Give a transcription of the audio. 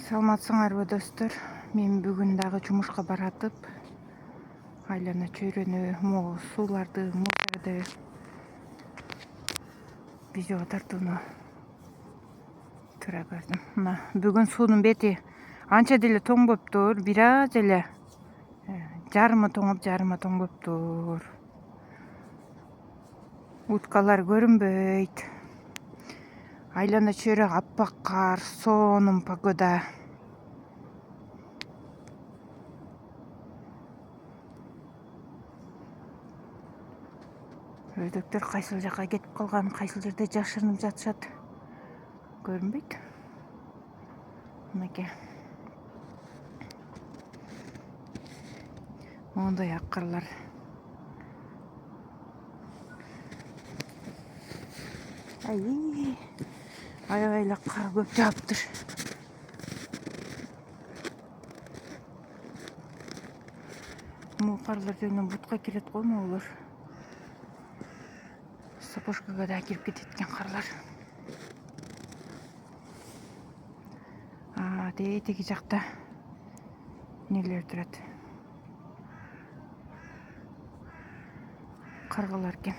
Саламатсыңарбы достор? Мен бүгүн дагы жумушка баратып, айлана чөйрөнү, сууларды, мусорду видеого тартууну туура көрдүм. Мына бүгүн суунун бети анча деле тоңбоптур, бир аз эле жарымы тоңбоптур. Уткалар көрүнбөйт. Айлана чөйрө аппак кар, сонун погода. Өйдөктөр кайсыл жака кетип калган, кайсыл жерде жашырынып жатышат көрүнбөйт. Мынакей. Моундай ак карлар. Аябай кар көп жааптыр. Бул карлар жөнүнөн бутка кирет го могулар. Сапожкага да кирип кетет экен карлар. Теги жакта нелер турат. Каргалар экен.